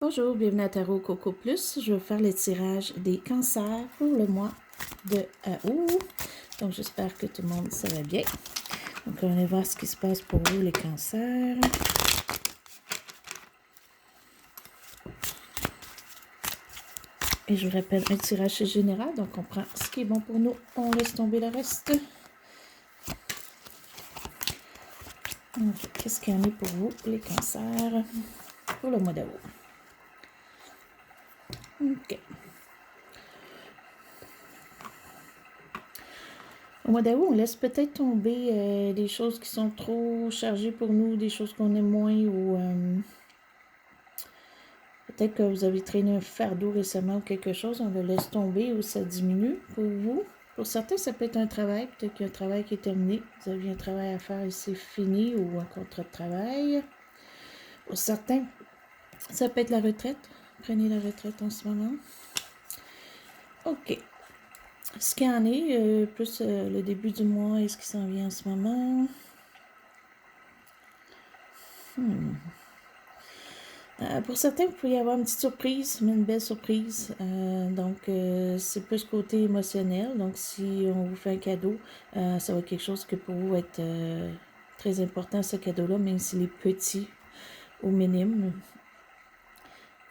Bonjour, bienvenue à Tarot Coco Plus. Je vais faire le tirage des cancers pour le mois de août. Donc, j'espère que tout le monde ça va bien. Donc, on va voir ce qui se passe pour vous, les cancers. Et je vous rappelle, un tirage général. Donc, on prend ce qui est bon pour nous. On laisse tomber le reste. Qu'est-ce qu'il y en a pour vous, les cancers, pour le mois d'août? OK. Au mois d'août, on laisse peut-être tomber des choses qui sont trop chargées pour nous, des choses qu'on aime moins ou peut-être que vous avez traîné un fardeau récemment ou quelque chose, on le laisse tomber ou ça diminue pour vous. Pour certains, ça peut être un travail, peut-être qu'il y a un travail qui est terminé, vous aviez un travail à faire et c'est fini ou un contrat de travail. Pour certains, ça peut être la retraite. Prenez la retraite en ce moment. OK. Ce qu'il y en est, plus le début du mois et ce qui s'en vient en ce moment. Pour certains, vous pouvez y avoir une petite surprise, mais une belle surprise. C'est plus côté émotionnel. Donc, si on vous fait un cadeau, ça va être quelque chose que pour vous va être très important, ce cadeau-là, même s'il est petit ou minime.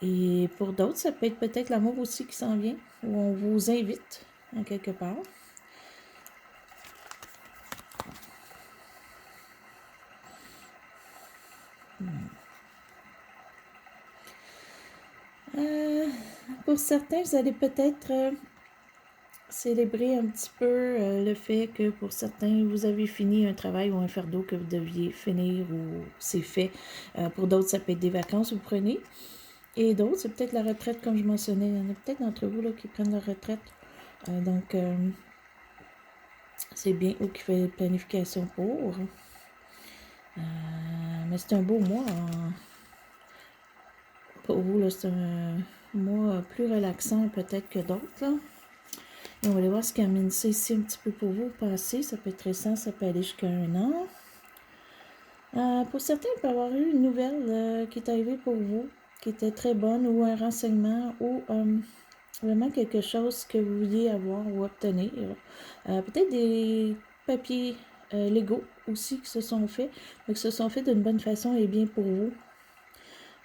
Et pour d'autres, ça peut être peut-être l'amour aussi qui s'en vient, où on vous invite en quelque part. Pour certains, vous allez peut-être célébrer un petit peu le fait que pour certains, vous avez fini un travail ou un fardeau que vous deviez finir ou c'est fait. Pour d'autres, ça peut être des vacances que vous prenez. Et d'autres, c'est peut-être la retraite, comme je mentionnais. Il y en a peut-être d'entre vous là, qui prennent la retraite. C'est bien ou qui fait planification pour. Mais c'est un beau mois. Pour vous, là, c'est un mois plus relaxant peut-être que d'autres. Là. Et on va aller voir ce qui amène ça ici un petit peu pour vous. Passé, ça peut être récent, ça peut aller jusqu'à 1 an. Pour certains, il peut y avoir eu une nouvelle qui est arrivée pour vous, qui était très bonne, ou un renseignement, ou vraiment quelque chose que vous vouliez avoir ou obtenir. Peut-être des papiers légaux aussi qui se sont faits, mais qui se sont faits d'une bonne façon et bien pour vous.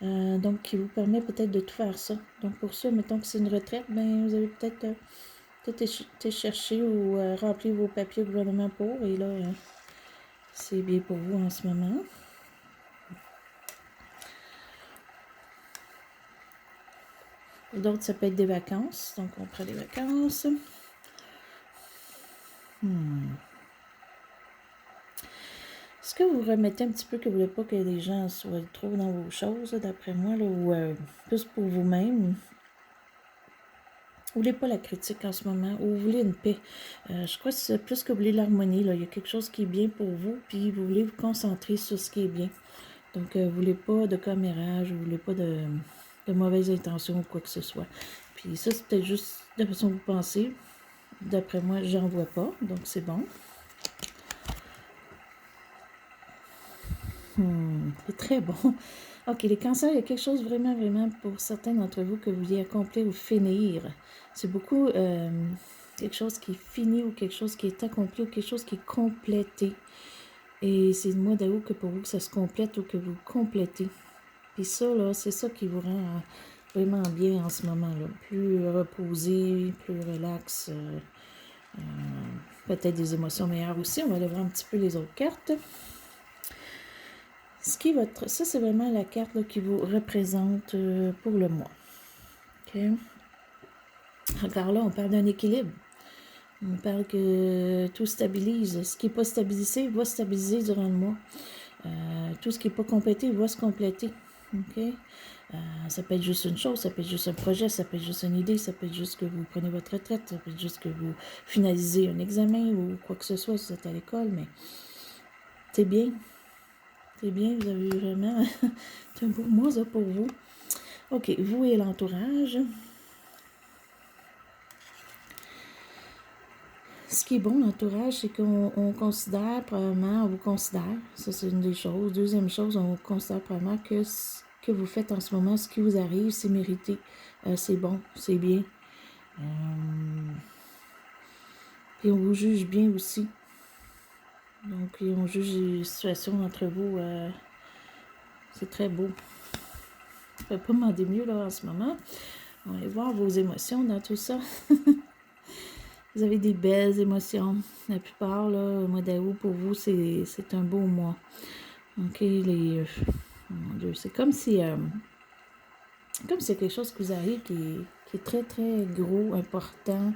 Donc, qui vous permet peut-être de tout faire ça. Donc, pour ça, mettons que c'est une retraite, ben vous avez peut-être été chercher ou remplir vos papiers au gouvernement pour, et là, c'est bien pour vous en ce moment. D'autres, ça peut être des vacances. Donc, on prend des vacances. Est-ce que vous remettez un petit peu que vous ne voulez pas que les gens soient trop dans vos choses, d'après moi, là, ou plus pour vous-même? Vous ne voulez pas la critique en ce moment, ou vous voulez une paix. Je crois que c'est plus que vous voulez l'harmonie. Là. Il y a quelque chose qui est bien pour vous, puis vous voulez vous concentrer sur ce qui est bien. Donc, vous ne voulez pas de commérage, vous ne voulez pas de mauvaises intentions ou quoi que ce soit. Puis ça, c'est peut-être juste de la façon que vous pensez. D'après moi, j'en vois pas, donc c'est bon. C'est très bon. OK, les cancers, il y a quelque chose vraiment, vraiment pour certains d'entre vous que vous vouliez accomplir ou finir. C'est beaucoup quelque chose qui est fini ou quelque chose qui est accompli ou quelque chose qui est complété. Et c'est le mois d'août que pour vous que ça se complète ou que vous complétez. Puis ça, là, c'est ça qui vous rend vraiment bien en ce moment-là. Plus reposé, plus relax. Peut-être des émotions meilleures aussi. On va aller voir un petit peu les autres cartes. Ça, c'est vraiment la carte là, qui vous représente pour le mois. OK? Encore là, on parle d'un équilibre. On parle que tout stabilise. Ce qui n'est pas stabilisé va stabiliser durant le mois. Tout ce qui n'est pas complété va se compléter. OK? Ça peut être juste une chose, ça peut être juste un projet, ça peut être juste une idée, ça peut être juste que vous prenez votre retraite, ça peut être juste que vous finalisez un examen ou quoi que ce soit si vous êtes à l'école, mais c'est bien. C'est bien, vous avez vraiment c'est un beau mois ça pour vous. OK, vous et l'entourage. Ce qui est bon, l'entourage, c'est qu'on considère probablement, on vous considère, ça c'est une des choses. Deuxième chose, on vous considère probablement que que vous faites en ce moment, ce qui vous arrive, c'est mérité, c'est bon, c'est bien. Et on vous juge bien aussi. Donc, on juge les situations entre vous. C'est très beau. Je ne peux pas demander mieux là en ce moment. On va aller voir vos émotions dans tout ça. Vous avez des belles émotions. La plupart, là, le mois d'août, pour vous, c'est un beau mois. OK, mon Dieu, c'est comme si c'est quelque chose qui vous arrive qui est très, très gros, important,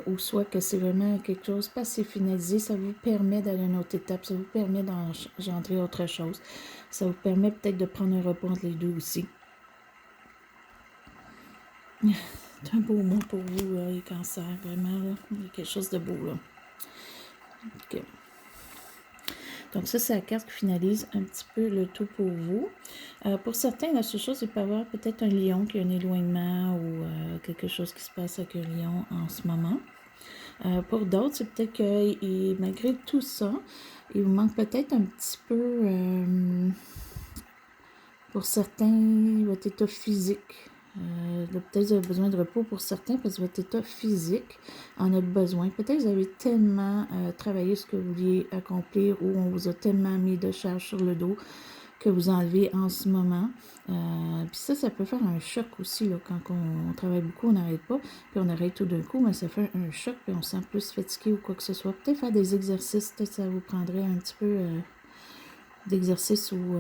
ou soit que c'est vraiment quelque chose pas assez finalisé, ça vous permet d'aller à une autre étape, ça vous permet d'engendrer autre chose. Ça vous permet peut-être de prendre un repos entre les deux aussi. C'est un beau mois pour vous, là, les cancers, vraiment, là. Il y a quelque chose de beau, là. OK. Donc ça, c'est la carte qui finalise un petit peu le tout pour vous. Pour certains, la seule chose, il peut y avoir peut-être un lion qui a un éloignement ou quelque chose qui se passe avec un lion en ce moment. Pour d'autres, c'est peut-être que malgré tout ça, il vous manque peut-être un petit peu, pour certains, votre état physique. Peut-être vous avez besoin de repos pour certains parce que votre état physique en a besoin. Peut-être que vous avez tellement travaillé ce que vous vouliez accomplir ou on vous a tellement mis de charge sur le dos que vous enlevez en ce moment. Puis ça peut faire un choc aussi. Là, quand on travaille beaucoup, on n'arrête pas, puis on arrête tout d'un coup, mais ça fait un choc, puis on se sent plus fatigué ou quoi que ce soit. Peut-être faire des exercices, peut-être ça vous prendrait un petit peu d'exercice ou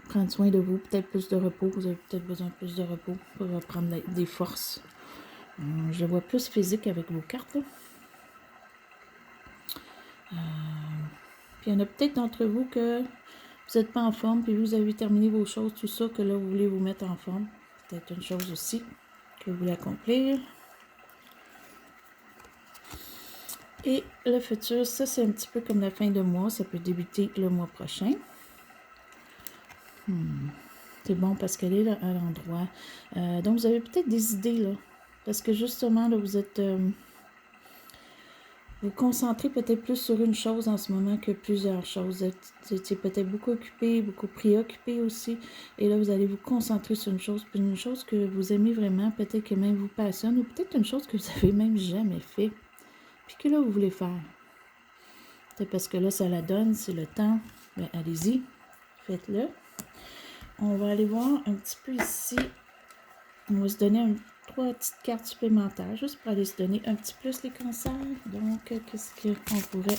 prendre soin de vous, peut-être plus de repos. Vous avez peut-être besoin de plus de repos pour reprendre des forces. Je vois plus physique avec vos cartes. Là. Puis il y en a peut-être d'entre vous que vous n'êtes pas en forme, puis vous avez terminé vos choses, tout ça, que là, vous voulez vous mettre en forme. Peut-être une chose aussi que vous voulez accomplir. Et le futur, ça, c'est un petit peu comme la fin de mois. Ça peut débuter le mois prochain. C'est bon parce qu'elle est là à l'endroit. Donc, vous avez peut-être des idées, là. Parce que justement, là, vous êtes... vous concentrez peut-être plus sur une chose en ce moment que plusieurs choses. Vous étiez peut-être beaucoup occupé, beaucoup préoccupé aussi. Et là, vous allez vous concentrer sur une chose que vous aimez vraiment, peut-être que même vous passionne, ou peut-être une chose que vous avez même jamais fait, puis que là, vous voulez faire. Peut-être parce que là, ça la donne, c'est le temps. Bien, allez-y, faites-le. On va aller voir un petit peu ici. On va se donner 3 petites cartes supplémentaires, juste pour aller se donner un petit plus les cancers. Donc, qu'est-ce qu'on pourrait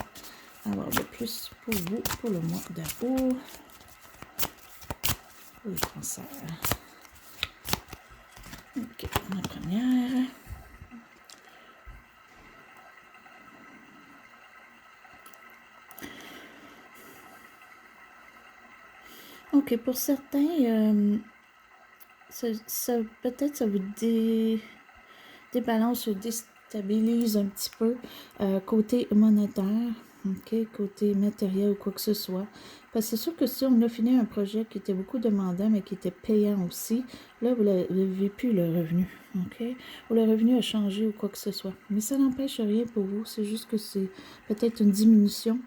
avoir de plus pour vous, pour le mois d'août, pour les cancers. OK, la première. OK, pour certains, peut-être ça vous débalance ou déstabilise un petit peu côté monétaire, OK, côté matériel ou quoi que ce soit. Parce que c'est sûr que si on a fini un projet qui était beaucoup demandant, mais qui était payant aussi, là, vous n'avez plus le revenu, OK? Ou le revenu a changé ou quoi que ce soit. Mais ça n'empêche rien pour vous, c'est juste que c'est peut-être une diminution,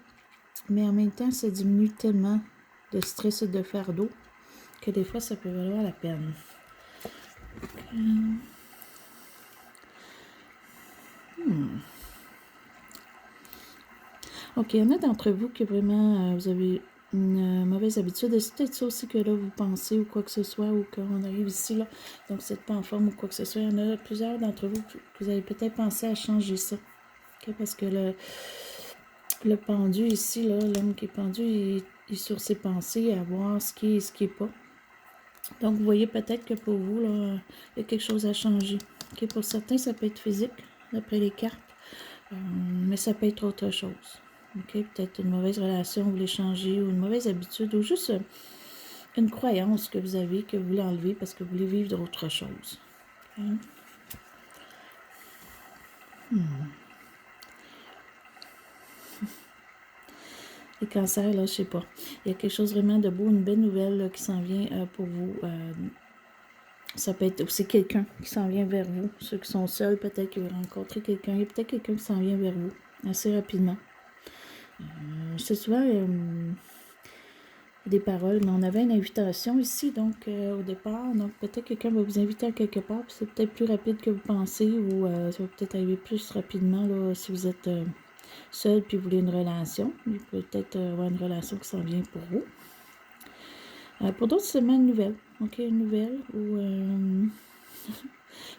mais en même temps, ça diminue tellement de stress et de fardeau que des fois, ça peut valoir la peine. OK, il y en a d'entre vous qui vraiment, vous avez une mauvaise habitude. Et c'est peut-être ça aussi que là, vous pensez ou quoi que ce soit, ou qu'on arrive ici, là, donc vous n'êtes pas en forme ou quoi que ce soit. Il y en a plusieurs d'entre vous que vous avez peut-être pensé à changer ça. Okay? Parce que le pendu ici, là, l'homme qui est pendu, il est sur ses pensées à voir ce qui est et ce qui n'est pas. Donc, vous voyez peut-être que pour vous, là, il y a quelque chose à changer. Okay? Pour certains, ça peut être physique, d'après les cartes, mais ça peut être autre chose. Okay? Peut-être une mauvaise relation, vous voulez changer, ou une mauvaise habitude, ou juste une croyance que vous avez, que vous voulez enlever parce que vous voulez vivre d'autre chose. Okay? Les cancers, là, je sais pas. Il y a quelque chose vraiment de beau, une belle nouvelle là, qui s'en vient pour vous. Ça peut être aussi quelqu'un qui s'en vient vers vous. Ceux qui sont seuls, peut-être qu'ils vont rencontrer quelqu'un. Il y a peut-être quelqu'un qui s'en vient vers vous assez rapidement. C'est souvent... des paroles. Mais on avait une invitation ici, donc au départ. Donc peut-être quelqu'un va vous inviter à quelque part, puis c'est peut-être plus rapide que vous pensez, ou ça va peut-être arriver plus rapidement là, si vous êtes seul puis vous voulez une relation. Il peut peut-être avoir une relation qui s'en vient pour vous. Pour d'autres, c'est seulement une nouvelle. OK, une nouvelle ou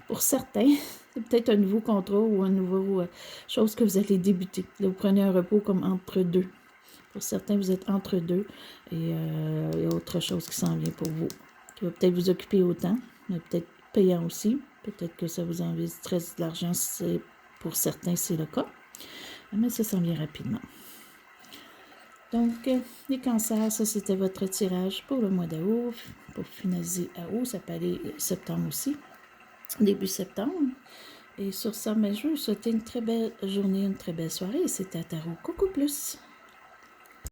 pour certains, c'est peut-être un nouveau contrat ou une nouvelle chose que vous allez débuter. Là, vous prenez un repos comme entre deux. Pour certains, vous êtes entre deux et il y a autre chose qui s'en vient pour vous. Qui va peut-être vous occuper autant, mais peut-être payant aussi. Peut-être que ça vous enlève du stress, de l'argent, si pour certains, c'est le cas. Mais ça s'en vient rapidement. Donc, les cancers, ça c'était votre tirage pour le mois d'août. Pour finaliser à août, ça peut aller septembre aussi, début septembre. Et sur ça, je vais vous souhaiter une très belle journée, une très belle soirée. C'était à Tarot Coco Plus.